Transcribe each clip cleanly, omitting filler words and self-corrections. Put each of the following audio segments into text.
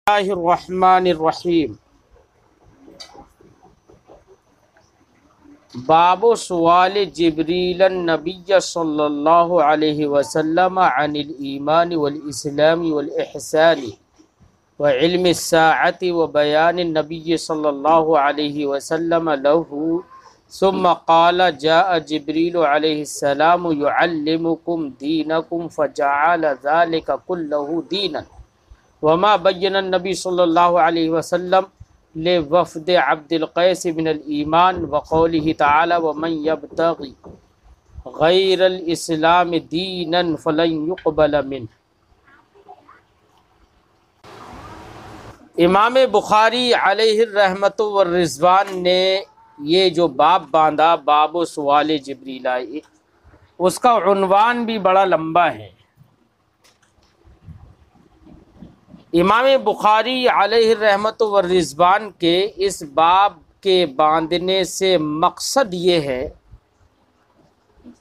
اللہ الرحمن الرحیم۔ باب سوال جبریل النبی صلی اللہ علیہ وسلم عن الایمان والاسلام والاحسان وعلم الساعة وبیان النبی صلی اللہ علیہ وسلم له ثم قال جاء جبریل علیہ السلام يعلمكم دینکم فجعل ذلك كله دینا وما بین النبی صلی اللہ علیہ وسلم لوفد عبد القیس بن الایمان وقولہ تعالی ومن یبتغی غیر الاسلام دینا فلن یقبل منہ۔ امام بخاری علیہ الرحمۃ والرضوان نے یہ جو باب باندھا، باب سوال جبریل، اس کا عنوان بھی بڑا لمبا ہے۔ امام بخاری علیہ الرحمۃ والرضوان کے اس باب کے باندھنے سے مقصد یہ ہے،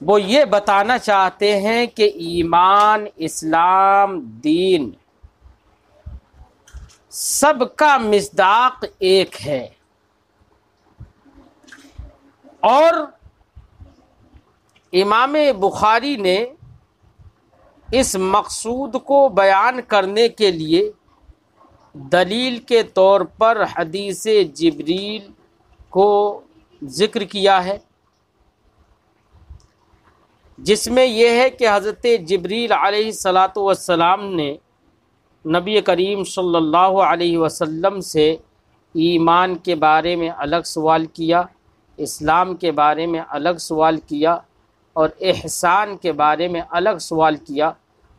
وہ یہ بتانا چاہتے ہیں کہ ایمان، اسلام، دین سب کا مصداق ایک ہے، اور امام بخاری نے اس مقصود کو بیان کرنے کے لیے دلیل کے طور پر حدیث جبریل کو ذکر کیا ہے، جس میں یہ ہے کہ حضرت جبریل علیہ السلام نے نبی کریم صلی اللہ علیہ وسلم سے ایمان کے بارے میں الگ سوال کیا، اسلام کے بارے میں الگ سوال کیا، اور احسان کے بارے میں الگ سوال کیا،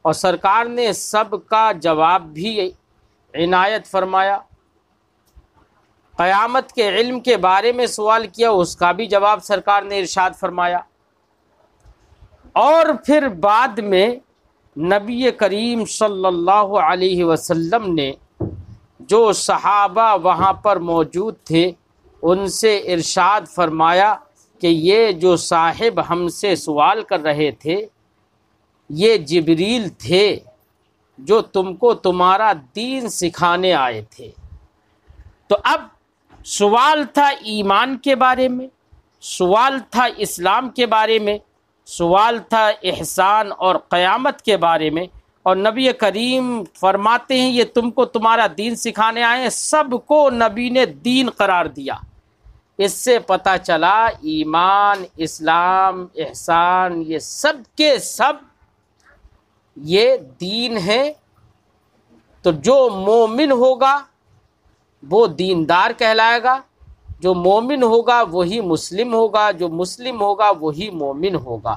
اور سرکار نے سب کا جواب بھی عنایت فرمایا۔ قیامت کے علم کے بارے میں سوال کیا، اس کا بھی جواب سرکار نے ارشاد فرمایا، اور پھر بعد میں نبی کریم صلی اللہ علیہ وسلم نے جو صحابہ وہاں پر موجود تھے ان سے ارشاد فرمایا کہ یہ جو صاحب ہم سے سوال کر رہے تھے یہ جبریل تھے جو تم کو تمہارا دین سکھانے آئے تھے۔ تو اب سوال تھا ایمان کے بارے میں، سوال تھا اسلام کے بارے میں، سوال تھا احسان اور قیامت کے بارے میں، اور نبی کریم فرماتے ہیں یہ تم کو تمہارا دین سکھانے آئے ہیں۔ سب کو نبی نے دین قرار دیا۔ اس سے پتہ چلا ایمان، اسلام، احسان یہ سب کے سب یہ دین ہے۔ تو جو مومن ہوگا وہ دیندار کہلائے گا، جو مومن ہوگا وہی مسلم ہوگا، جو مسلم ہوگا وہی مومن ہوگا۔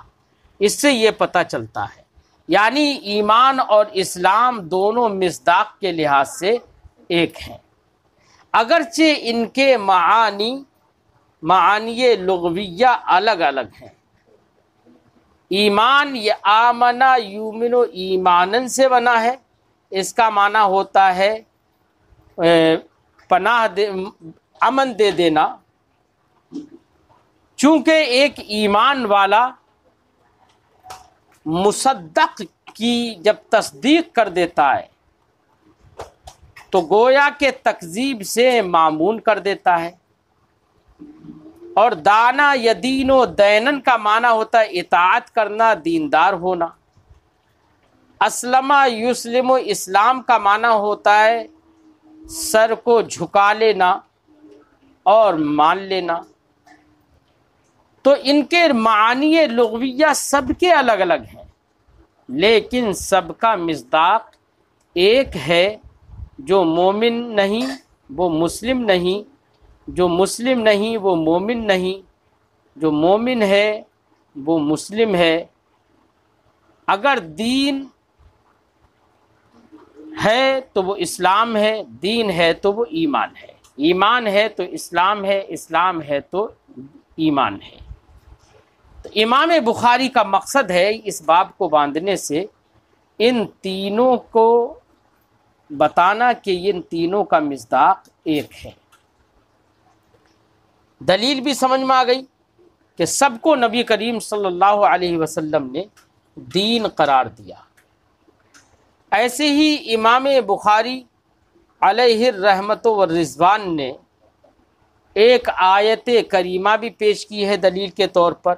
اس سے یہ پتہ چلتا ہے، یعنی ایمان اور اسلام دونوں مصداق کے لحاظ سے ایک ہیں، اگرچہ ان کے معانی لغویہ الگ الگ ہیں۔ ایمان یہ آمنا یومن و ایمانن سے بنا ہے، اس کا معنی ہوتا ہے پناہ امن دے دینا۔ چونکہ ایک ایمان والا مصدق کی جب تصدیق کر دیتا ہے تو گویا کہ تکذیب سے معمون کر دیتا ہے، اور دانا یدین و دینن کا معنی ہوتا ہے اطاعت کرنا، دیندار ہونا۔ اسلم یسلم، اسلام کا معنی ہوتا ہے سر کو جھکا لینا اور مان لینا۔ تو ان کے معانی لغویہ سب کے الگ الگ ہیں، لیکن سب کا مصداق ایک ہے۔ جو مومن نہیں وہ مسلم نہیں، جو مسلم نہیں وہ مومن نہیں، جو مومن ہے وہ مسلم ہے۔ اگر دین ہے تو وہ اسلام ہے، دین ہے تو وہ ایمان ہے، ایمان ہے تو اسلام ہے، اسلام ہے تو ایمان ہے۔ تو امام بخاری کا مقصد ہے اس باب کو باندھنے سے ان تینوں کو بتانا کہ ان تینوں کا مصداق ایک ہے۔ دلیل بھی سمجھ میں آ گئی کہ سب کو نبی کریم صلی اللہ علیہ وسلم نے دین قرار دیا۔ ایسے ہی امام بخاری علیہ الرحمت والرضوان نے ایک آیت کریمہ بھی پیش کی ہے دلیل کے طور پر،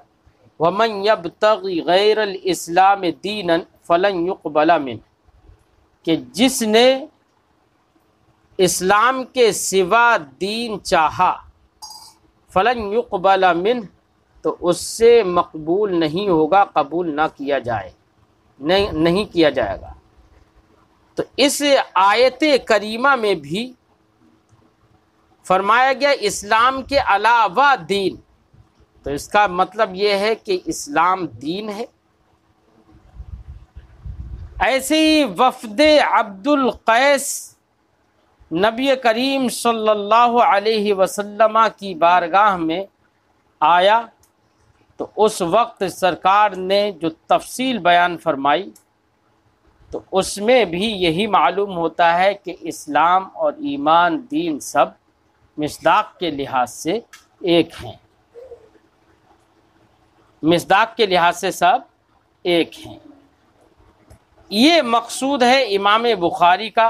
وَمَن يَبْتَغِ غَيْرَ الْإِسْلَامِ دِينًا فَلَن يُقْبَلَ مِنْهُ، کہ جس نے اسلام کے سوا دین چاہا، فَلَن يُقْبَلَ مِنْهُ، تو اس سے مقبول نہیں ہوگا، قبول نہ کیا جائے، نہیں کیا جائے گا۔ تو اس آیت کریمہ میں بھی فرمایا گیا اسلام کے علاوہ دین، تو اس کا مطلب یہ ہے کہ اسلام دین ہے۔ ایسے ہی وفد عبد القیس نبی کریم صلی اللہ علیہ وسلم کی بارگاہ میں آیا، تو اس وقت سرکار نے جو تفصیل بیان فرمائی، تو اس میں بھی یہی معلوم ہوتا ہے کہ اسلام اور ایمان دین سب مصداق کے لحاظ سے ایک ہیں، مصداق کے لحاظ سے سب ایک ہیں۔ یہ مقصود ہے امام بخاری کا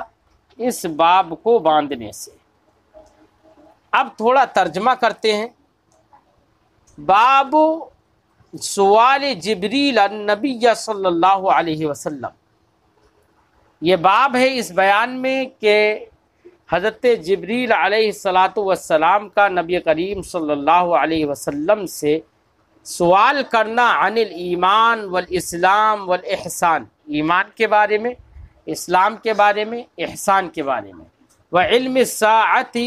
اس باب کو باندھنے سے۔ اب تھوڑا ترجمہ کرتے ہیں۔ باب سوال جبریل النبی صلی اللہ علیہ وسلم، یہ باب ہے اس بیان میں کہ حضرت جبریل علیہ السلام کا نبی کریم صلی اللہ علیہ وسلم سے سوال کرنا عن الایمان والاسلام والاحسان، ایمان کے بارے میں، اسلام کے بارے میں، احسان کے بارے میں، وعلم الساعۃ،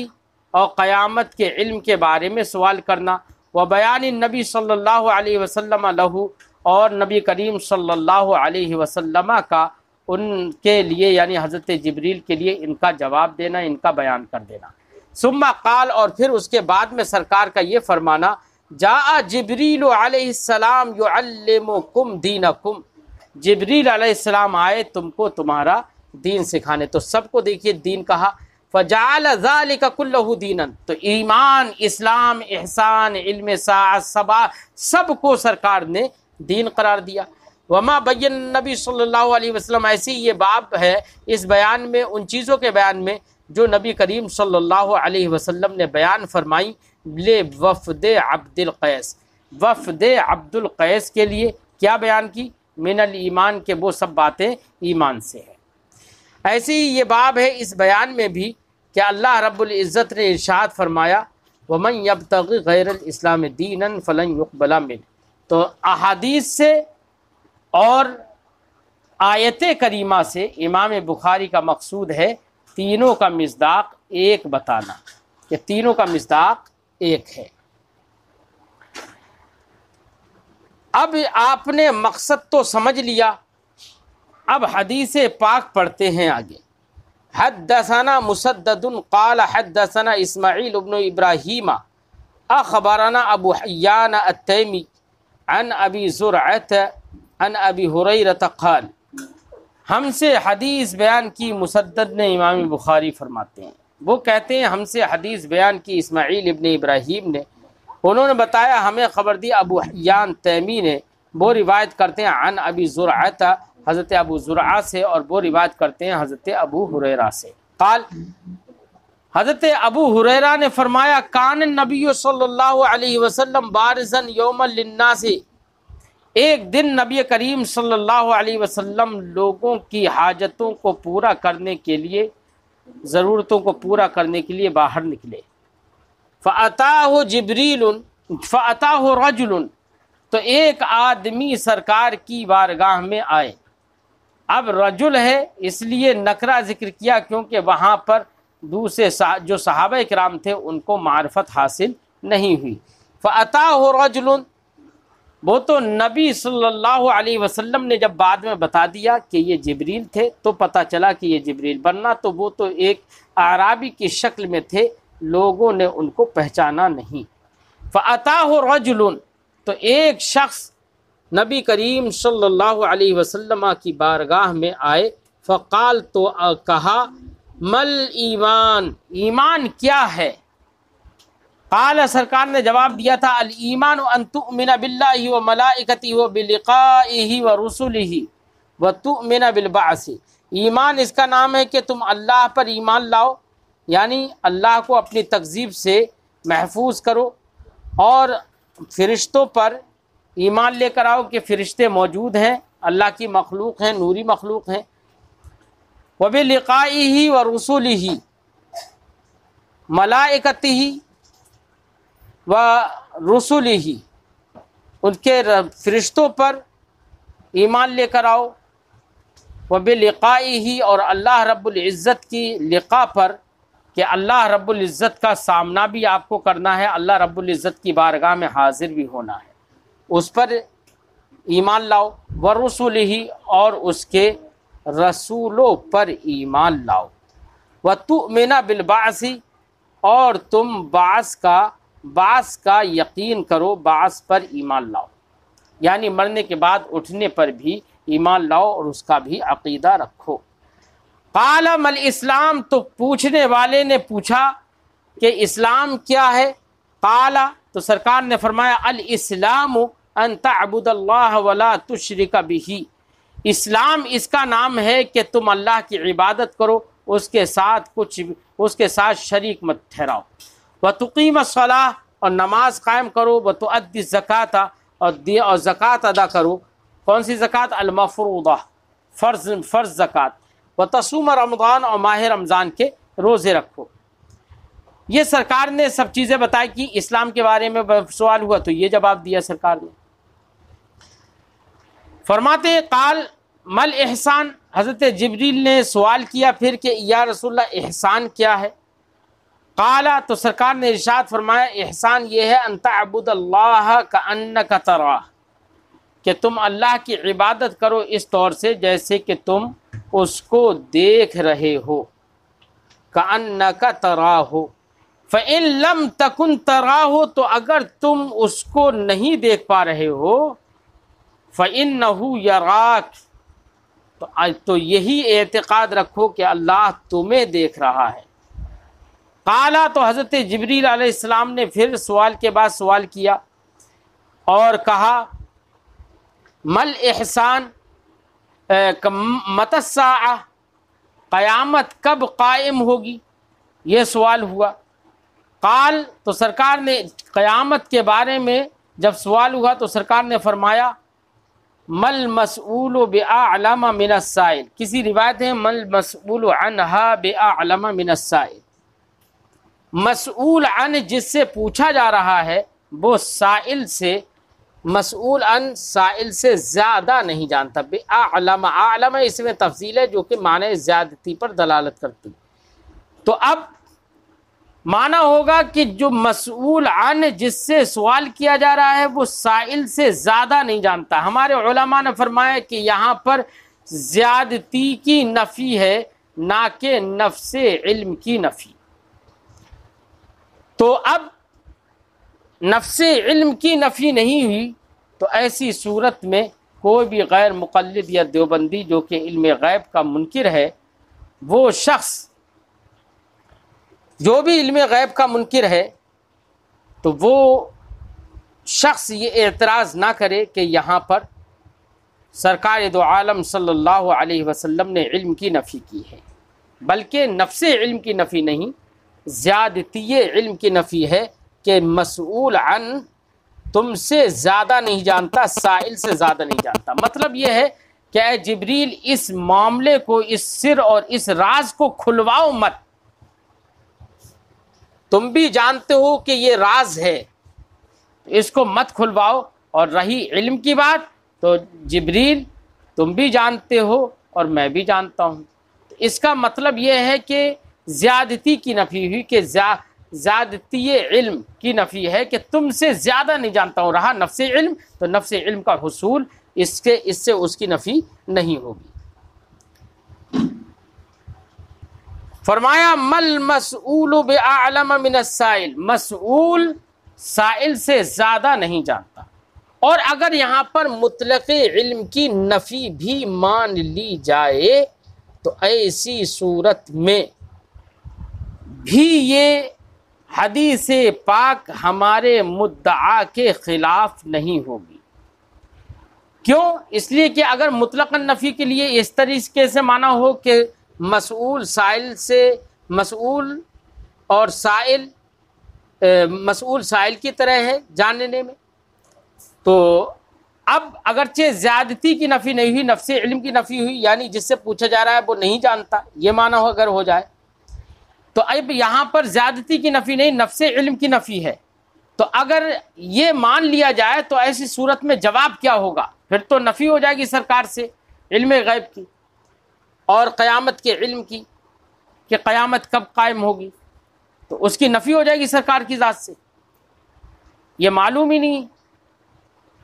اور قیامت کے علم کے بارے میں سوال کرنا، وبیان النبی صلی اللہ علیہ وسلم لہ، اور نبی کریم صلی اللہ علیہ وسلم کا ان کے لیے یعنی حضرت جبریل کے لیے ان کا جواب دینا، ان کا بیان کر دینا۔ ثم قال، اور پھر اس کے بعد میں سرکار کا یہ فرمانا، جاء جبریل علیہ السلام یعلمکم دینکم، جبریل علیہ السلام آئے تم کو تمہارا دین سکھانے۔ تو سب کو دیکھیے دین کہا، فجعل ذلک کلہ دینا، تو ایمان، اسلام، احسان، علم ساعت، سب کو سرکار نے دین قرار دیا۔ وما بین نبی صلی اللہ علیہ وسلم، ایسی یہ باب ہے اس بیان میں ان چیزوں کے بیان میں جو نبی کریم صلی اللہ علیہ وسلم نے بیان فرمائی لے وفد عبد القیس، وفد عبد القیس کے لیے کیا بیان کی؟ من الایمان، کے وہ سب باتیں ایمان سے ہیں۔ ایسے ہی یہ باب ہے اس بیان میں بھی کہ اللہ رب العزت نے ارشاد فرمایا، ومن یبتغی غیر الاسلام دینا فلن یقبل منہ، تو احادیث سے اور آیت کریمہ سے امام بخاری کا مقصود ہے تینوں کا مصداق ایک بتانا، کہ تینوں کا مصداق ایک ہے۔ اب آپ نے مقصد تو سمجھ لیا، اب حدیث پاک پڑھتے ہیں آگے۔ حدثنا مسدد قال حدثنا اسماعیل بن ابراہیم اخبرنا ابو حیان التیمی عن ابی زرعۃ عن ابی ہریرہ قال، ہم سے حدیث بیان کی مسدد نے، امام بخاری فرماتے ہیں، وہ کہتے ہیں ہم سے حدیث بیان کی اسماعیل ابن ابراہیم نے، انہوں نے بتایا ہمیں خبر دی ابو حیان تیمی نے، وہ روایت کرتے ہیں عن ابی زرعۃ، حضرت ابو زرعہ سے، اور وہ روایت کرتے ہیں حضرت ابو ہریرہ سے۔ قال، حضرت ابو ہریرہ نے فرمایا، کان النبی صلی اللہ علیہ وسلم بارزا یوما للناس، ایک دن نبی کریم صلی اللہ علیہ وسلم لوگوں کی حاجتوں کو پورا کرنے کے لیے، ضرورتوں کو پورا کرنے کے لیے باہر نکلے۔ فَأَتَاهُ جِبْرِيلٌ فَأَتَاهُ رَجُلٌ، تو ایک آدمی سرکار کی بارگاہ میں آئے۔ اب رجل ہے اس لیے نکرہ ذکر کیا کیونکہ وہاں پر دوسرے جو صحابہ کرام تھے ان کو معرفت حاصل نہیں ہوئی۔ فَأَتَاهُ رَجُلٌ، وہ تو نبی صلی اللہ علیہ وسلم نے جب بعد میں بتا دیا کہ یہ جبریل تھے تو پتہ چلا کہ یہ جبریل، ورنہ تو وہ تو ایک اعرابی کی شکل میں تھے، لوگوں نے ان کو پہچانا نہیں۔ فَأَتَاهُ رَجُلٌ، تو ایک شخص نبی کریم صلی اللہ علیہ وسلم کی بارگاہ میں آئے۔ فقال، تو کہا، مل ایمان، ایمان کیا ہے؟ قال، سرکار نے جواب دیا تھا، الایمان ان تؤمن باللہ وملائکتہ وبلقائہ ورسلہ وتؤمن بالبعث، ایمان اس کا نام ہے کہ تم اللہ پر ایمان لاؤ یعنی اللہ کو اپنی تکذیب سے محفوظ کرو، اور فرشتوں پر ایمان لے کر آؤ کہ فرشتے موجود ہیں، اللہ کی مخلوق ہیں، نوری مخلوق ہیں۔ وَبِلِقَائِهِ وَرُسُلِهِ ملائکتہ وَرُسُلِهِ، ان کے فرشتوں پر ایمان لے کر آؤ، وَبِلِقَائِهِ، اور اللہ رب العزت کی لقاء پر، کہ اللہ رب العزت کا سامنا بھی آپ کو کرنا ہے، اللہ رب العزت کی بارگاہ میں حاضر بھی ہونا ہے، اس پر ایمان لاؤ۔ وَرُسُلِهِ، اور اس کے رسولوں پر ایمان لاؤ۔ وَتُؤْمِنَ بِالْبَعْثِ، اور تم بعث کا یقین کرو، بعث پر ایمان لاؤ، یعنی مرنے کے بعد اٹھنے پر بھی ایمان لاؤ اور اس کا بھی عقیدہ رکھو۔ قال ما الاسلام، تو پوچھنے والے نے پوچھا کہ اسلام کیا ہے؟ قال، تو سرکار نے فرمایا الاسلام ان تعبد اللہ ولا تشرک بہ، اسلام اس کا نام ہے کہ تم اللہ کی عبادت کرو، اس کے ساتھ شریک مت ٹھہراؤ۔ وتقیم الصلاۃ، اور نماز قائم کرو۔ وتؤدی الزکوٰۃ، اور زکوٰۃ ادا کرو۔ کون سی زکوٰۃ؟ المفروضہ، فرض زکوٰۃ۔ وتصوم رمضان، اور ماہ رمضان کے روزے رکھو۔ یہ سرکار نے سب چیزیں بتائی کہ اسلام کے بارے میں سوال ہوا تو یہ جواب دیا سرکار نے۔ فرماتے ہیں قال مل احسان، حضرت جبریل نے سوال کیا پھر کہ یا رسول اللہ احسان کیا ہے؟ قال، تو سرکار نے ارشاد فرمایا احسان یہ ہے ان تعبد اللہ کأنک تراہ، کہ تم اللہ کی عبادت کرو اس طور سے جیسے کہ تم اس کو دیکھ رہے ہو، کأنک تراہ۔ فإن لم تکن تراہ، تو اگر تم اس کو نہیں دیکھ پا رہے ہو، فإنہ یراک، تو یہی اعتقاد رکھو کہ اللہ تمہیں دیکھ رہا ہے۔ قالا، تو حضرت جبریل علیہ السلام نے پھر سوال کے بعد سوال کیا اور کہا مل احسان، متی الساعہ، قیامت کب قائم ہوگی؟ یہ سوال ہوا۔ قال، تو سرکار نے قیامت کے بارے میں جب سوال ہوا تو سرکار نے فرمایا مل مسئول بأعلم من السائل، کسی روایت ہے مل مسئول عنہا بأعلم من السائل، مسئول عن جس سے پوچھا جا رہا ہے وہ سائل سے، مسئول عن سائل سے زیادہ نہیں جانتا۔ بأعلم، اعلم اس میں تفصیل ہے جو کہ معنی زیادتی پر دلالت کرتی، تو اب معنی ہوگا کہ جو مسئول عن جس سے سوال کیا جا رہا ہے وہ سائل سے زیادہ نہیں جانتا۔ ہمارے علماء نے فرمایا کہ یہاں پر زیادتی کی نفی ہے، نہ کہ نفس علم کی نفی۔ تو اب نفس علم کی نفی نہیں ہوئی تو ایسی صورت میں کوئی بھی غیر مقلد یا دیوبندی جو کہ علم غیب کا منکر ہے، وہ شخص جو بھی علم غیب کا منکر ہے تو وہ شخص یہ اعتراض نہ کرے کہ یہاں پر سرکار دو عالم صلی اللہ علیہ وسلم نے علم کی نفی کی ہے، بلکہ نفس علم کی نفی نہیں، زیادتی علم کی نفی ہے کہ مسئول عن تم سے زیادہ نہیں جانتا، سائل سے زیادہ نہیں جانتا۔ مطلب یہ ہے کہ اے جبریل اس معاملے کو، اس سر اور اس راز کو کھلواؤ مت، تم بھی جانتے ہو کہ یہ راز ہے، اس کو مت کھلواؤ۔ اور رہی علم کی بات تو جبریل تم بھی جانتے ہو اور میں بھی جانتا ہوں، اس کا مطلب یہ ہے کہ زیادتی کی نفی ہوئی، کہ زیادتی علم کی نفی ہے کہ تم سے زیادہ نہیں جانتا ہوں۔ رہا نفس علم تو نفس علم کا حصول اس سے اس کی نفی نہیں ہوگی۔ فرمایا مل مسئول بأعلم من السائل، مسئول سائل سے زیادہ نہیں جانتا۔ اور اگر یہاں پر مطلق علم کی نفی بھی مان لی جائے تو ایسی صورت میں بھی یہ حدیث پاک ہمارے مدعا کے خلاف نہیں ہوگی۔ کیوں؟ اس لیے کہ اگر مطلق نفی کے لیے اس طریقے سے مانا ہو کہ مسئول سائل سے، مسئول اور مسئول سائل کی طرح ہے جاننے میں۔ تو اب اگرچہ زیادتی کی نفی نہیں ہوئی، نفس علم کی نفی ہوئی، یعنی جس سے پوچھا جا رہا ہے وہ نہیں جانتا، یہ معنی اگر ہو جائے تو اب یہاں پر زیادتی کی نفی نہیں، نفس علم کی نفی ہے۔ تو اگر یہ مان لیا جائے تو ایسی صورت میں جواب کیا ہوگا؟ پھر تو نفی ہو جائے گی سرکار سے علم غیب کی اور قیامت کے علم کی، کہ قیامت کب قائم ہوگی، تو اس کی نفی ہو جائے گی سرکار کی ذات سے، یہ معلوم ہی نہیں۔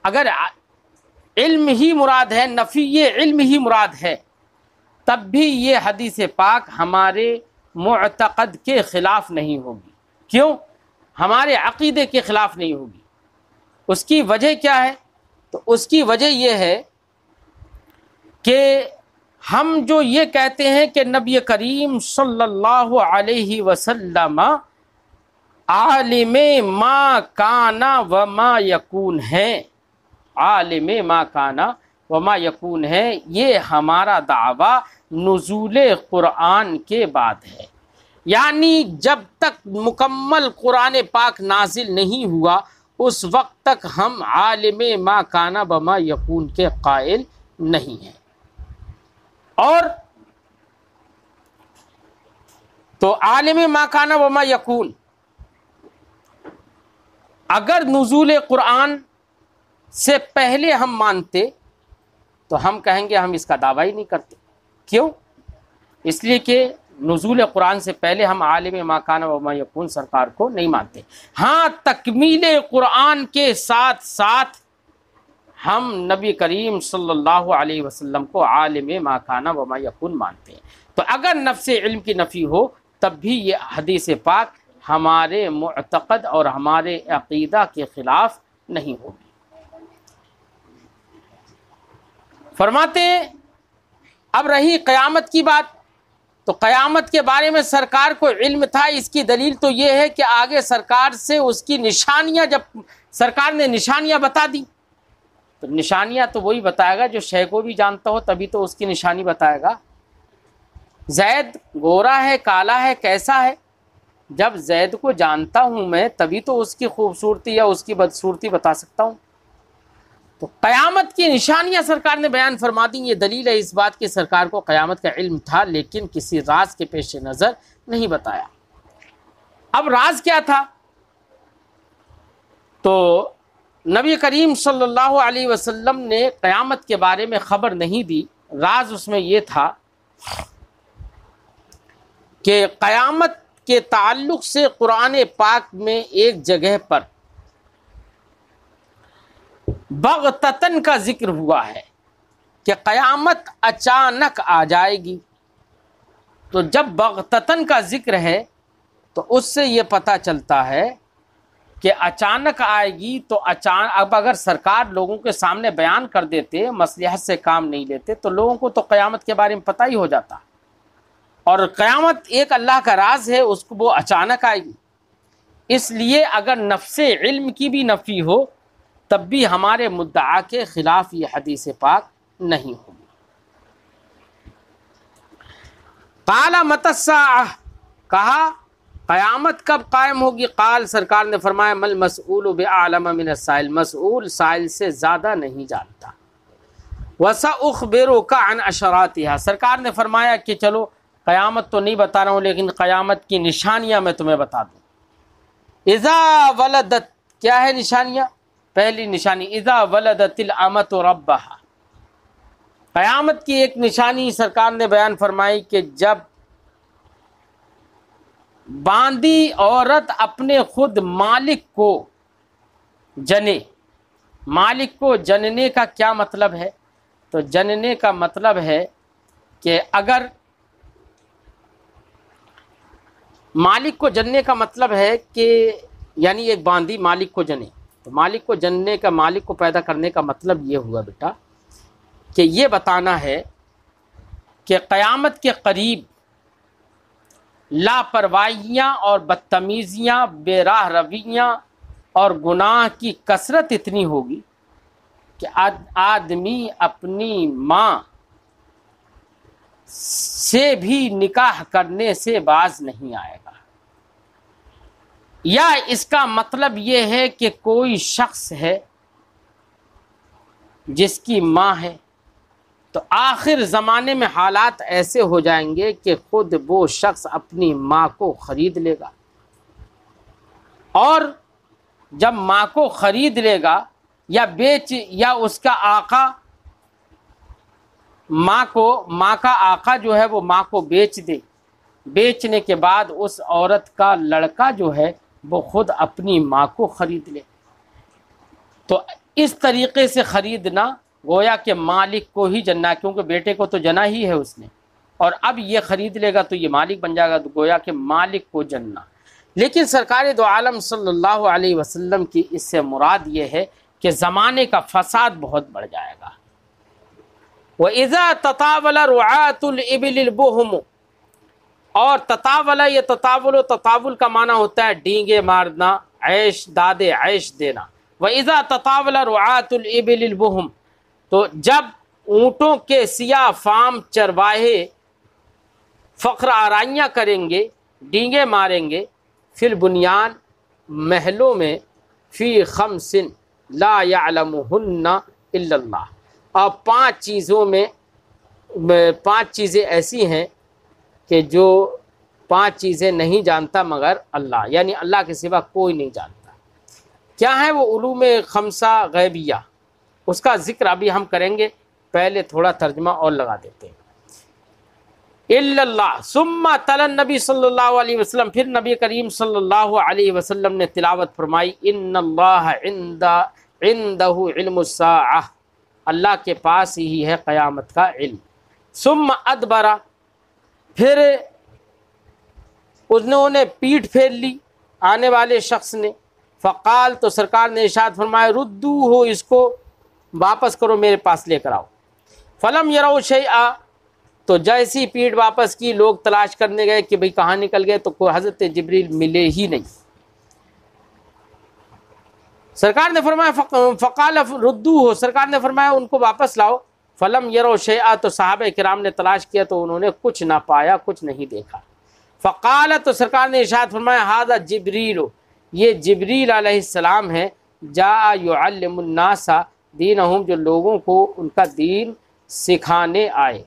اگر علم ہی مراد ہے، نفی یہ علم ہی مراد ہے، تب بھی یہ حدیث پاک ہمارے معتقد کے خلاف نہیں ہوگی۔ کیوں؟ ہمارے عقیدے کے خلاف نہیں ہوگی۔ اس کی وجہ کیا ہے؟ تو اس کی وجہ یہ ہے کہ ہم جو یہ کہتے ہیں کہ نبی کریم صلی اللہ علیہ وسلم عالم ما کانا و ما یکون ہے، عالم ما کانا و ما یکون ہے، یہ ہمارا دعویٰ نزول قرآن کے بعد ہے۔ یعنی جب تک مکمل قرآن پاک نازل نہیں ہوا اس وقت تک ہم عالم ما کانا و ما یکون کے قائل نہیں ہیں۔ اور تو عالم ما کانا و ما یکون، اگر نزول قرآن سے پہلے ہم مانتے تو ہم کہیں گے ہم اس کا دعویٰ ہی نہیں کرتے۔ کیوں؟ اس لیے کہ نزول قرآن سے پہلے ہم عالم ما کان و ما یکون سرکار کو نہیں مانتے۔ ہاں، تکمیل قرآن کے ساتھ ساتھ ہم نبی کریم صلی اللہ علیہ وسلم کو عالم ما کان و ما یکون مانتے ہیں۔ تو اگر نفس علم کی نفی ہو تب بھی یہ حدیث پاک ہمارے معتقد اور ہمارے عقیدہ کے خلاف نہیں ہوگی۔ فرماتے ہیں اب رہی قیامت کی بات، تو قیامت کے بارے میں سرکار کو علم تھا۔ اس کی دلیل تو یہ ہے کہ آگے سرکار سے اس کی نشانیاں، جب سرکار نے نشانیاں بتا دی تو نشانیاں تو وہی بتائے گا جو شے کو بھی جانتا ہو، تبھی تو اس کی نشانی بتائے گا۔ زید گورا ہے، کالا ہے، کیسا ہے؟ جب زید کو جانتا ہوں میں تبھی تو اس کی خوبصورتی یا اس کی بدصورتی بتا سکتا ہوں۔ تو قیامت کی نشانیاں سرکار نے بیان فرما دی، یہ دلیل ہے اس بات کی سرکار کو قیامت کا علم تھا، لیکن کسی راز کے پیش نظر نہیں بتایا۔ اب راز کیا تھا؟ تو نبی کریم صلی اللہ علیہ وسلم نے قیامت کے بارے میں خبر نہیں دی۔ راز اس میں یہ تھا کہ قیامت کے تعلق سے قرآن پاک میں ایک جگہ پر بغتتن کا ذکر ہوا ہے کہ قیامت اچانک آ جائے گی۔ تو جب بغتتن کا ذکر ہے تو اس سے یہ پتہ چلتا ہے کہ اچانک آئے گی، تو اب اگر سرکار لوگوں کے سامنے بیان کر دیتے، مصلحت سے کام نہیں لیتے، تو لوگوں کو تو قیامت کے بارے میں پتہ ہی ہو جاتا۔ اور قیامت ایک اللہ کا راز ہے، اس کو وہ اچانک آئے گی۔ اس لیے اگر نفس علم کی بھی نفی ہو تب بھی ہمارے مدعا کے خلاف یہ حدیث پاک نہیں ہوگی۔ قال متی الساعہ، کہا قیامت کب قائم ہوگی؟ قال، سرکار نے فرمایا مل مسئول بعلم من السائل، مسئول سائل سے زیادہ نہیں جانتا۔ وسأخبرک عن اشراطها، سرکار نے فرمایا کہ چلو قیامت تو نہیں بتا رہا ہوں لیکن قیامت کی نشانیاں میں تمہیں بتا دوں۔ اذا ولدت، کیا ہے نشانیاں؟ پہلی نشانی اذا ولدت الامۃ ربها، قیامت کی ایک نشانی سرکار نے بیان فرمائی کہ جب باندی عورت اپنے خود مالک کو جنے۔ مالک کو جننے کا کیا مطلب ہے؟ تو جننے کا مطلب ہے کہ اگر مالک کو جننے کا مطلب ہے کہ یعنی ایک باندی مالک کو جنے، تو مالک کو جننے کا، مالک کو پیدا کرنے کا مطلب یہ ہوا بیٹا کہ یہ بتانا ہے کہ قیامت کے قریب لاپرواہیاں اور بدتمیزیاں، بے راہ رویاں اور گناہ کی کثرت اتنی ہوگی کہ آدمی اپنی ماں سے بھی نکاح کرنے سے باز نہیں آئے گا۔ یا اس کا مطلب یہ ہے کہ کوئی شخص ہے جس کی ماں ہے، تو آخر زمانے میں حالات ایسے ہو جائیں گے کہ خود وہ شخص اپنی ماں کو خرید لے گا، اور جب ماں کو خرید لے گا یا یا اس کا آقا ماں کا آقا جو ہے وہ ماں کو بیچ دے، بیچنے کے بعد اس عورت کا لڑکا جو ہے وہ خود اپنی ماں کو خرید لے، تو اس طریقے سے خریدنا گویا کہ مالک کو ہی جننا، کیونکہ بیٹے کو تو جنا ہی ہے اس نے، اور اب یہ خرید لے گا تو یہ مالک بن جائے گا، تو گویا کہ مالک کو جننا۔ لیکن سرکار دو عالم صلی اللہ علیہ وسلم کی اس سے مراد یہ ہے کہ زمانے کا فساد بہت بڑھ جائے گا۔ وَإِذَا تَطَاوَلَ رُعَاةُ الْإِبِلِ الْبُهُمُ، اور تطاولہ، یہ تطاول کا معنی ہوتا ہے ڈینگے مارنا، عیش دادے، عیش دینا۔ وَإِذَا تَطَاوَلَ رُعَاةُ الْإِبِلِ الْبُهُمُ، تو جب اونٹوں کے سیاہ فام چرواہے فخر آرائیاں کریں گے، ڈینگے ماریں گے، فی البنیان، محلوں میں، فی خمس لا یعلمہن الا اللہ، اور 5 چیزوں میں 5 چیزیں ایسی ہیں کہ جو 5 چیزیں نہیں جانتا مگر اللہ، یعنی اللہ کے سوا کوئی نہیں جانتا۔ کیا ہے وہ علوم خمسہ غیبیہ، اس کا ذکر ابھی ہم کریں گے، پہلے تھوڑا ترجمہ اور لگا دیتے ہیں۔ الا اللہ، ثم تلا النبی صلی اللہ علیہ وسلم، پھر نبی کریم صلی اللہ علیہ وسلم نے تلاوت فرمائی، ان اللہ عنده علم الساعہ، اللہ کے پاس ہی ہے قیامت کا علم۔ ثم ادبر، پھر انہوں نے پیٹھ پھیر لی آنے والے شخص نے، فقال، تو سرکار نے ارشاد فرمایا، ردو ہو، اس کو واپس کرو، میرے پاس لے کر آؤ۔ فلم یروا شیئا، تو جیسی پیٹھ واپس کی، لوگ تلاش کرنے گئے کہ بھئی کہاں نکل گئے، تو کوئی حضرت جبریل ملے ہی نہیں۔ سرکار نے فرمایا فقال ردو ہو، سرکار نے فرمایا ان کو واپس لاؤ۔ فلم یروا شیئا، تو صحابہ کرام نے تلاش کیا تو انہوں نے کچھ نہ پایا، کچھ نہیں دیکھا۔ فقال، تو سرکار نے ارشاد فرمایا، ھذا جبریل، یہ جبریل علیہ السلام ہے، جاء یعلم الناس دینہم، جو لوگوں کو ان کا دین سکھانے آئے،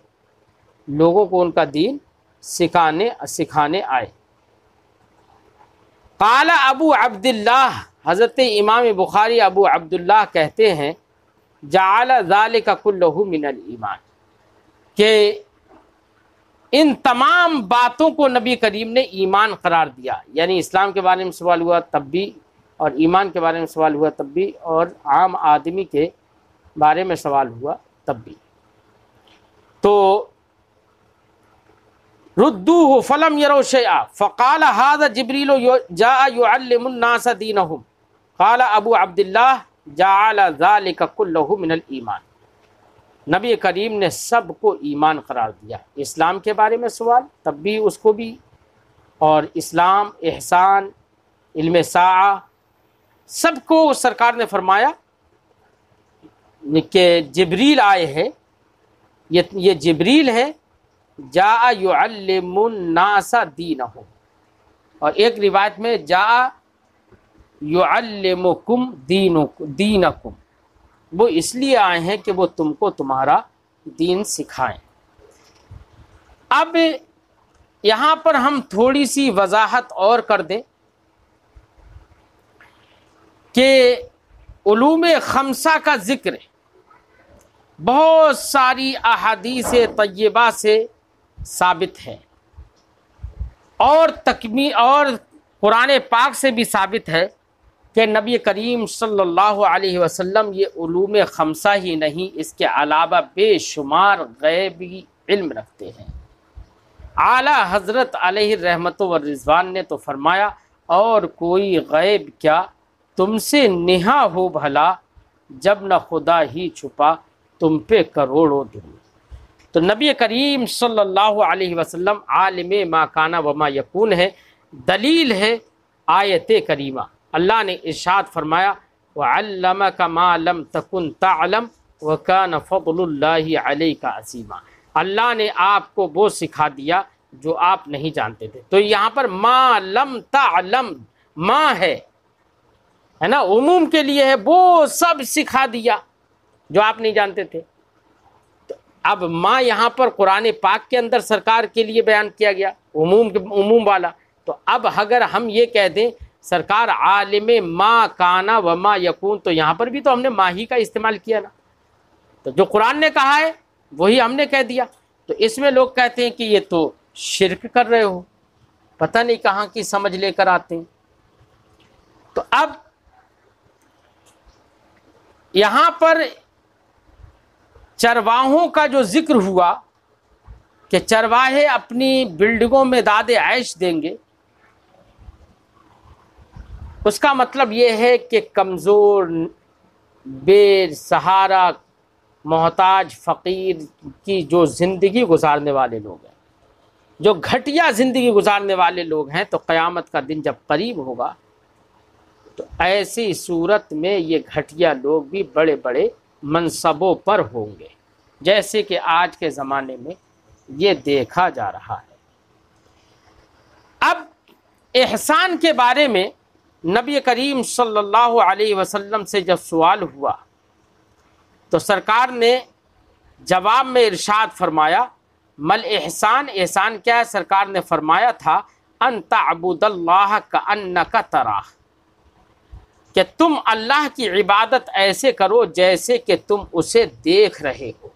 لوگوں کو ان کا دین سکھانے آئے۔ قال ابو عبداللہ، حضرت امام بخاری ابو عبداللہ کہتے ہیں، جعل ذلک کلہ من الایمان، کہ ان تمام باتوں کو نبی کریم نے ایمان قرار دیا، یعنی اسلام کے بارے میں سوال ہوا تب بھی، اور ایمان کے بارے میں سوال ہوا تب بھی، اور عام آدمی کے بارے میں سوال ہوا تب بھی۔ تو ردوہ فلم یروا شیئا فقال ھذا جبریل جاء یعلم الناس دینہم، قال ابو عبداللہ جعل ذلک کلہ من الایمان، نبی کریم نے سب کو ایمان قرار دیا، اسلام کے بارے میں سوال تب بھی اس کو بھی، اور اسلام، احسان، علم ساعہ، سب کو سرکار نے فرمایا کہ جبریل آئے ہیں، یہ جبریل ہے، جاء یعلم الناس دینہم، اور ایک روایت میں جاء یعلمکم دینکم، وہ اس لیے آئے ہیں کہ وہ تم کو تمہارا دین سکھائیں۔ اب یہاں پر ہم تھوڑی سی وضاحت اور کر دیں کہ علوم خمسہ کا ذکر بہت ساری احادیث طیبہ سے ثابت ہے، اور قرآن پاک سے بھی ثابت ہے کہ نبی کریم صلی اللہ علیہ وسلم یہ علوم خمسہ ہی نہیں، اس کے علاوہ بے شمار غیبی علم رکھتے ہیں۔ اعلیٰ حضرت علیہ رحمت و رضوان نے تو فرمایا، اور کوئی غیب کیا تم سے نہا ہو بھلا، جب نہ خدا ہی چھپا تم پہ کروڑوں درود۔ تو نبی کریم صلی اللہ علیہ وسلم عالم ما کان و ما یکون ہے۔ دلیل ہے آیت کریمہ، اللہ نے ارشاد فرمایا، وَعَلَّمَكَ مَا لَمْ تَكُنْ تَعْلَمْ وَكَانَ فَضْلُ اللَّهِ عَلَيْكَ عَظِيمًا، اللہ نے آپ کو وہ سکھا دیا جو آپ نہیں جانتے تھے۔ تو یہاں پر ما لم تعلم، ماں ہے نا، عموم کے لیے ہے، وہ سب سکھا دیا جو آپ نہیں جانتے تھے۔ تو اب ماں یہاں پر قرآن پاک کے اندر سرکار کے لیے بیان کیا گیا، عموم والا۔ تو اب اگر ہم یہ کہہ دیں سرکار عالم ما کانا و ما یکون، تو یہاں پر بھی تو ہم نے ماں ہی کا استعمال کیا نا، تو جو قرآن نے کہا ہے وہی ہم نے کہہ دیا۔ تو اس میں لوگ کہتے ہیں کہ یہ تو شرک کر رہے ہو، پتہ نہیں کہاں کی سمجھ لے کر آتے ہیں۔ تو اب یہاں پر چرواہوں کا جو ذکر ہوا کہ چرواہے اپنی بلڈنگوں میں داد عیش دیں گے، اس کا مطلب یہ ہے کہ کمزور، بے سہارا، محتاج، فقیر کی جو زندگی گزارنے والے لوگ ہیں، جو گھٹیا زندگی گزارنے والے لوگ ہیں، تو قیامت کا دن جب قریب ہوگا تو ایسی صورت میں یہ گھٹیا لوگ بھی بڑے بڑے منصبوں پر ہوں گے، جیسے کہ آج کے زمانے میں یہ دیکھا جا رہا ہے۔ اب احسان کے بارے میں نبی کریم صلی اللہ علیہ وسلم سے جب سوال ہوا تو سرکار نے جواب میں ارشاد فرمایا، مل احسان، احسان کیا ہے؟ سرکار نے فرمایا تھا ان تعبد اللہ کأنک تراہ، کہ تم اللہ کی عبادت ایسے کرو جیسے کہ تم اسے دیکھ رہے ہو۔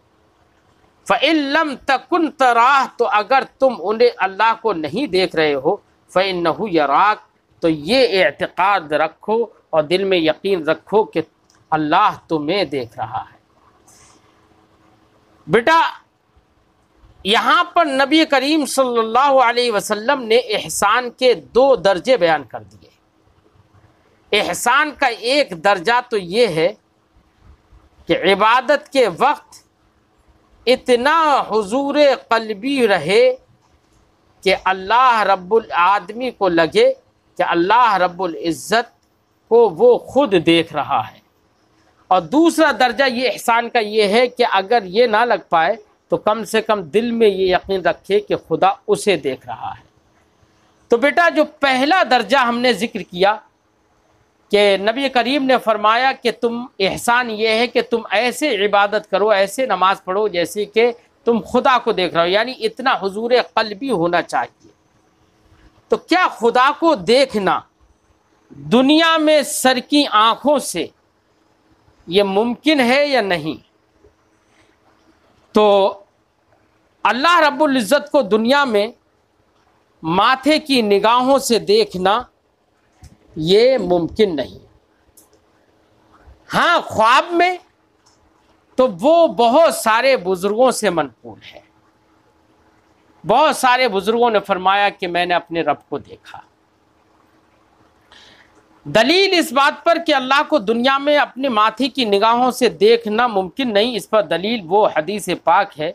فَإِن لَمْ تَكُنْ تَرَاهُ، تو اگر تم انہیں اللہ کو نہیں دیکھ رہے ہو، فَإِنَّهُ يَرَاكَ، تو یہ اعتقاد رکھو اور دل میں یقین رکھو کہ اللہ تمہیں دیکھ رہا ہے۔ بیٹا یہاں پر نبی کریم صلی اللہ علیہ وسلم نے احسان کے 2 درجے بیان کر دیے۔ احسان کا ایک درجہ تو یہ ہے کہ عبادت کے وقت اتنا حضور قلبی رہے کہ اللہ رب العالمین کو لگے کہ اللہ رب العزت کو وہ خود دیکھ رہا ہے۔ اور دوسرا درجہ یہ احسان کا یہ ہے کہ اگر یہ نہ لگ پائے تو کم سے کم دل میں یہ یقین رکھے کہ خدا اسے دیکھ رہا ہے۔ تو بیٹا جو پہلا درجہ ہم نے ذکر کیا کہ نبی کریم نے فرمایا کہ تم احسان یہ ہے کہ تم ایسے عبادت کرو، ایسے نماز پڑھو جیسے کہ تم خدا کو دیکھ رہے ہو، یعنی اتنا حضور قلبی ہونا چاہیے۔ تو کیا خدا کو دیکھنا دنیا میں سر کی آنکھوں سے یہ ممکن ہے یا نہیں؟ تو اللہ رب العزت کو دنیا میں ماتھے کی نگاہوں سے دیکھنا یہ ممکن نہیں۔ ہاں خواب میں تو وہ بہت سارے بزرگوں سے منقول ہے، بہت سارے بزرگوں نے فرمایا کہ میں نے اپنے رب کو دیکھا۔ دلیل اس بات پر کہ اللہ کو دنیا میں اپنے ماتھے کی نگاہوں سے دیکھنا ممکن نہیں، اس پر دلیل وہ حدیث پاک ہے۔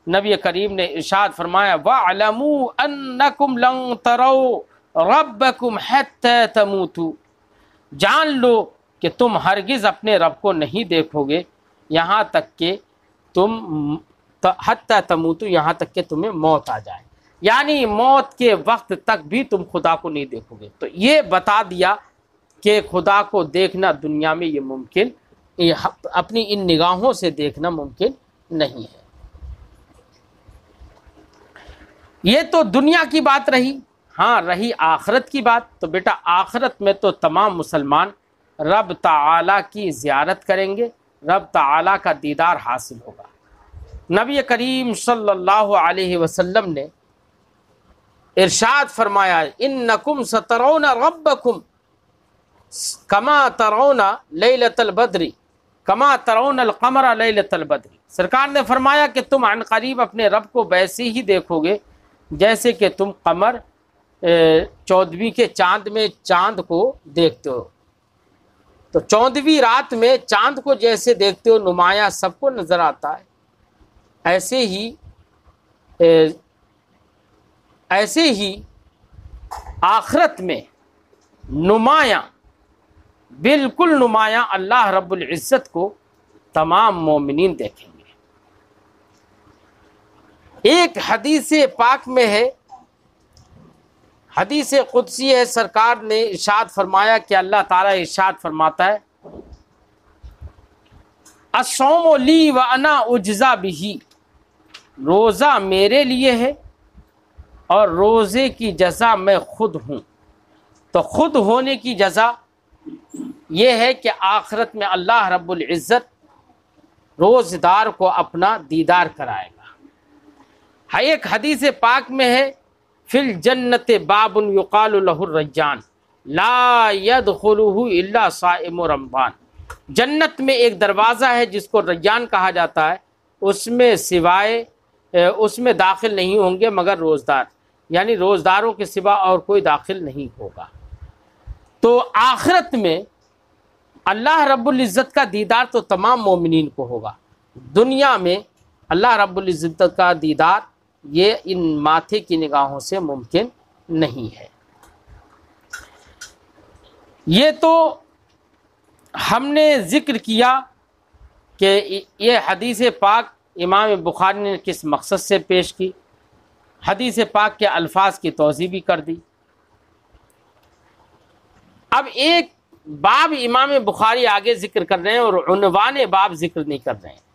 نبی کریم نے ارشاد فرمایا وَاعْلَمُوا أَنَّكُمْ لَن تَرَوْا رَبَّكُمْ حَتَّى تَمُوتُوا، جان لو کہ تم ہرگز اپنے رب کو نہیں دیکھو گے یہاں تک کہ تم حتیٰ تموتوا، یہاں تک کہ تمہیں موت آ جائے، یعنی موت کے وقت تک بھی تم خدا کو نہیں دیکھو گے۔ تو یہ بتا دیا کہ خدا کو دیکھنا دنیا میں یہ ممکن، اپنی ان نگاہوں سے دیکھنا ممکن نہیں ہے۔ یہ تو دنیا کی بات رہی۔ ہاں رہی آخرت کی بات، تو بیٹا آخرت میں تو تمام مسلمان رب تعالیٰ کی زیارت کریں گے، رب تعالیٰ کا دیدار حاصل ہوگا۔ نبی کریم صلی اللہ علیہ وسلم نے ارشاد فرمایا انکم سترون ربکم کما ترون لیلۃ البدر کما ترون القمر لیلۃ البدر، سرکار نے فرمایا کہ تم عن قریب اپنے رب کو ویسے ہی دیکھو گے جیسے کہ تم قمر 14ویں کے چاند میں چاند کو دیکھتے ہو۔ تو 14ویں رات میں چاند کو جیسے دیکھتے ہو نمایاں سب کو نظر آتا ہے، ایسے ہی آخرت میں نمایاں، بالکل نمایاں اللہ رب العزت کو تمام مومنین دیکھیں گے۔ ایک حدیث پاک میں ہے، حدیث قدسی ہے، سرکار نے ارشاد فرمایا کہ اللہ تعالیٰ ارشاد فرماتا ہے الصوم لی وانا اجزا بہ، روزہ میرے لیے ہے اور روزے کی جزا میں خود ہوں۔ تو خود ہونے کی جزا یہ ہے کہ آخرت میں اللہ رب العزت روزدار کو اپنا دیدار کرائے گا۔ ایک حدیث پاک میں ہے فی الجنت باب یقال لہ الریان لا یدخلہ الا صائم رمضان، جنت میں ایک دروازہ ہے جس کو ریان کہا جاتا ہے، اس میں داخل نہیں ہوں گے مگر روزدار، یعنی روزداروں کے سوا اور کوئی داخل نہیں ہوگا۔ تو آخرت میں اللہ رب العزت کا دیدار تو تمام مومنین کو ہوگا، دنیا میں اللہ رب العزت کا دیدار یہ ان ماتھے کی نگاہوں سے ممکن نہیں ہے۔ یہ تو ہم نے ذکر کیا کہ یہ حدیث پاک امام بخاری نے کس مقصد سے پیش کی، حدیث پاک کے الفاظ کی توضیح بھی کر دی۔ اب ایک باب امام بخاری آگے ذکر کر رہے ہیں اور عنوان باب ذکر نہیں کر رہے ہیں۔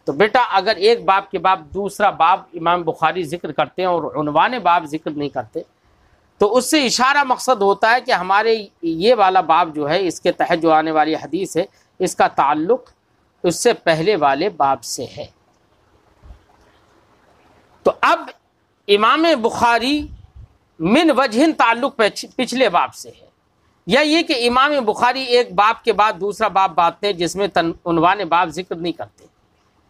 تو بیٹا اگر ایک باب کے بعد دوسرا باب امام بخاری ذکر کرتے ہیں اور عنوان باب ذکر نہیں کرتے تو اس سے اشارہ مقصد ہوتا ہے کہ ہمارے یہ والا باب جو ہے اس کے تحت جو آنے والی حدیث ہے اس کا تعلق اس سے پہلے والے باب سے ہے۔ تو اب امام بخاری من وجہ تعلق پچھلے باب سے ہے، یا یہ کہ امام بخاری ایک باب کے بعد دوسرا باب باندھتے ہیں جس میں عنوان باب ذکر نہیں کرتے،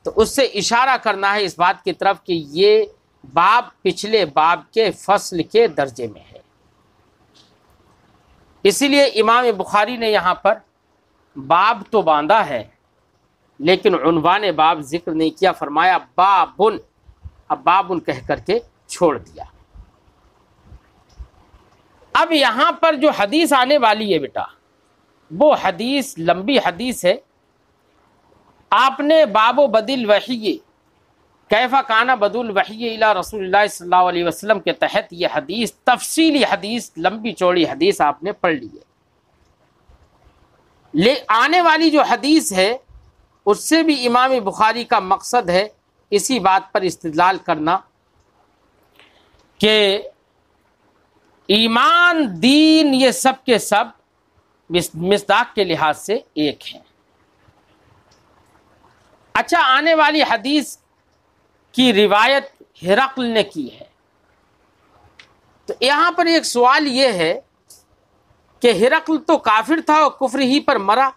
تو اس سے اشارہ کرنا ہے اس بات کی طرف کہ یہ باب پچھلے باب کے فصل کے درجے میں ہے۔ اسی لیے امام بخاری نے یہاں پر باب تو باندھا ہے لیکن عنوان باب ذکر نہیں کیا، فرمایا بابن، اب بابن کہہ کر کے چھوڑ دیا۔ اب یہاں پر جو حدیث آنے والی ہے بیٹا وہ حدیث لمبی حدیث ہے۔ آپ نے باب و بدل وحی کیف کان بدل الوحی الی رسول اللہ صلی اللہ علیہ وسلم کے تحت یہ حدیث تفصیلی حدیث لمبی چوڑی حدیث آپ نے پڑھ لی ہے۔ آنے والی جو حدیث ہے اس سے بھی امام بخاری کا مقصد ہے اسی بات پر استدلال کرنا کہ ایمان دین یہ سب کے سب مصداق کے لحاظ سے ایک ہیں۔ اچھا، آنے والی حدیث کی روایت ہرقل نے کی ہے، تو یہاں پر ایک سوال یہ ہے کہ ہرقل تو کافر تھا اور کفر ہی پر مرا،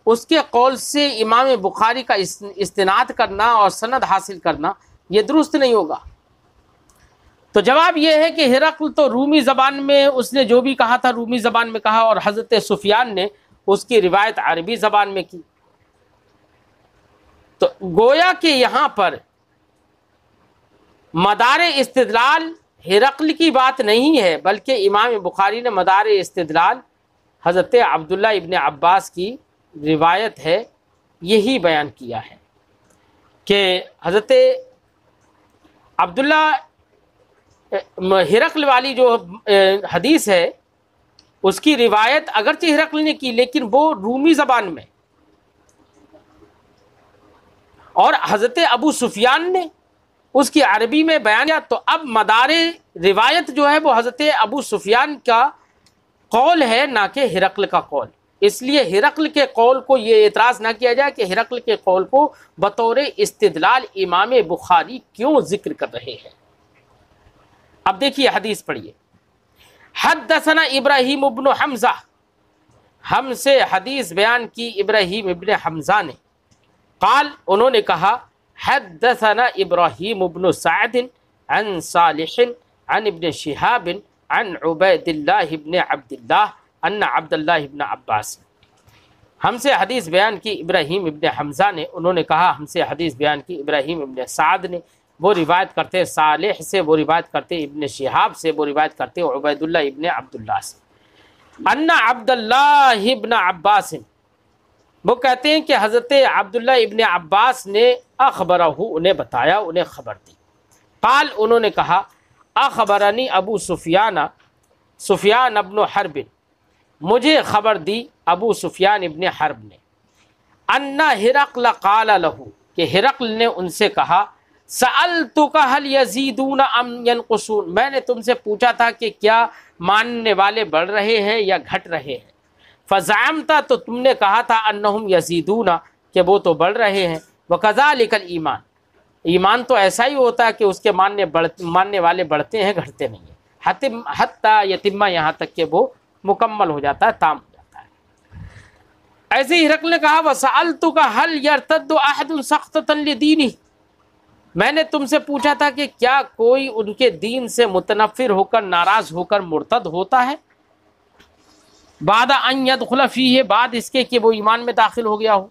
اس کے قول سے امام بخاری کا استناد کرنا اور سند حاصل کرنا یہ درست نہیں ہوگا۔ تو جواب یہ ہے کہ ہرقل تو رومی زبان میں اس نے جو بھی کہا تھا رومی زبان میں کہا، اور حضرت سفیان نے اس کی روایت عربی زبان میں کی۔ تو گویا کہ یہاں پر مدار استدلال ہرقل کی بات نہیں ہے بلکہ امام بخاری نے مدار استدلال حضرت عبداللہ ابن عباس کی روایت ہے یہی بیان کیا ہے کہ حضرت عبداللہ ہرقل والی جو حدیث ہے اس کی روایت اگرچہ ہرقل نے کی لیکن وہ رومی زبان میں، اور حضرت ابو سفیان نے اس کی عربی میں بیان کیا۔ تو اب مدار روایت جو ہے وہ حضرت ابو سفیان کا قول ہے نہ کہ ہرقل کا قول، اس لیے ہرقل کے قول کو یہ اعتراض نہ کیا جائے کہ ہرقل کے قول کو بطور استدلال امام بخاری کیوں ذکر کر رہے ہیں۔ اب دیکھیے حدیث پڑھیے۔ حدثنا ابراہیم ابن حمزہ، ہم سے حدیث بیان کی ابراہیم ابن حمزہ نے، قال انہوں نے کہا حدثنا ابراہیم ابن سعد عن صالح عن ابن شہاب عن عبید اللہ ابن عبداللہ ان عبداللہ ابن عباس، ہم سے حدیث بیان کی ابراہیم ابن حمزہ نے، انہوں نے کہا ہم سے حدیث بیان کی ابراہیم ابن سعد نے، وہ روایت کرتے صالح سے، وہ روایت کرتے ابن شہاب سے، وہ روایت کرتے عبید اللہ ابن عبداللہ سے، ان عبداللہ ابن عباس، وہ کہتے ہیں کہ حضرت عبداللہ ابن عباس نے اخبرہ، انہیں بتایا، انہیں خبر دی۔ قال انہوں نے کہا اخبرنی ابو سفیان سفیان ابن حرب، مجھے خبر دی ابو سفیان ابن حرب نے، ان ہرقل قال لہ، کہ ہرقل نے ان سے کہا، سألتک هل یزیدون ام ینقصون، میں نے تم سے پوچھا تھا کہ کیا ماننے والے بڑھ رہے ہیں یا گھٹ رہے ہیں، فزعمت، تو تم نے کہا تھا، انہم یزیدون، کہ وہ تو بڑھ رہے ہیں، وکذالک الایمان، ایمان تو ایسا ہی ہوتا ہے کہ اس کے ماننے والے بڑھتے ہیں گھٹتے نہیں ہیں، حتیٰ یتمہ، یہاں تک کہ وہ مکمل ہو جاتا ہے، تام ہو جاتا ہے۔ ایسے ہی ہرقل نے کہا، وسألتک هل یرتد احد سخطۃ لدینہ، میں نے تم سے پوچھا تھا کہ کیا کوئی ان کے دین سے متنفر ہو کر، ناراض ہو کر مرتد ہوتا ہے، بعد ان يدخل فیہ، بعد اس کے کہ وہ ایمان میں داخل ہو گیا ہو،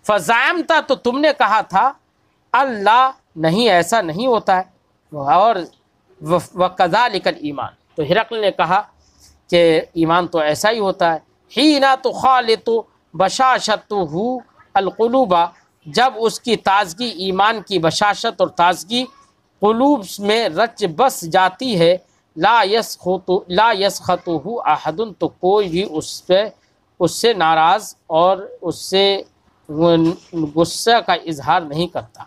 فزعمت، تو تم نے کہا تھا، اللہ، نہیں ایسا نہیں ہوتا ہے، اور وکذالک الایمان، تو ہرقل نے کہا کہ ایمان تو ایسا ہی ہوتا ہے، حین تخالط بشاشتہ القلوب، جب اس کی تازگی، ایمان کی بشاشت اور تازگی قلوب میں رچ بس جاتی ہے، لا یسخطہ احد، تو کوئی بھی اس سے ناراض اور اس سے غصہ کا اظہار نہیں کرتا،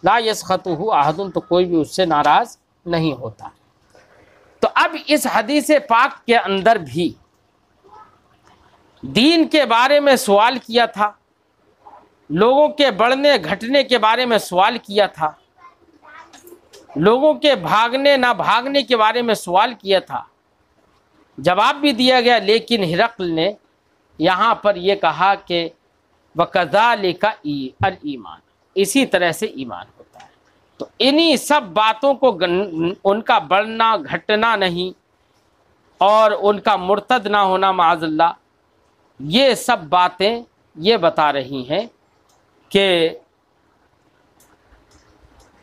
لا یسخطہ احد، تو کوئی بھی اس سے ناراض نہیں ہوتا۔ تو اب اس حدیث پاک کے اندر بھی دین کے بارے میں سوال کیا تھا، لوگوں کے بڑھنے گھٹنے کے بارے میں سوال کیا تھا، لوگوں کے بھاگنے نہ بھاگنے کے بارے میں سوال کیا تھا، جواب بھی دیا گیا، لیکن ہرقل نے یہاں پر یہ کہا کہ وَكَذَلِكَ الْإِيمَانُ، اسی طرح سے ایمان ہوتا ہے۔ تو انہی سب باتوں کو، ان کا بڑھنا گھٹنا نہیں اور ان کا مرتد نہ ہونا معاذ اللہ، یہ سب باتیں یہ بتا رہی ہیں کہ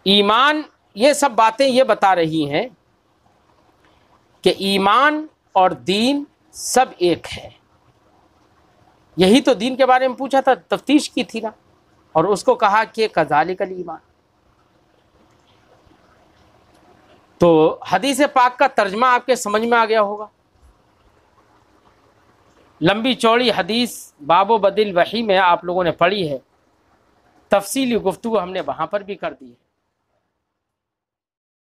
ایمان، یہ سب باتیں یہ بتا رہی ہیں کہ ایمان اور دین سب ایک ہے۔ یہی تو دین کے بارے میں پوچھا تھا، تفتیش کی تھی نا، اور اس کو کہا کہ کذالک الایمان۔ تو حدیث پاک کا ترجمہ آپ کے سمجھ میں آ گیا ہوگا۔ لمبی چوڑی حدیث باب و بدل وحی میں آپ لوگوں نے پڑھی ہے، تفصیلی گفتگو ہم نے وہاں پر بھی کر دی ہے۔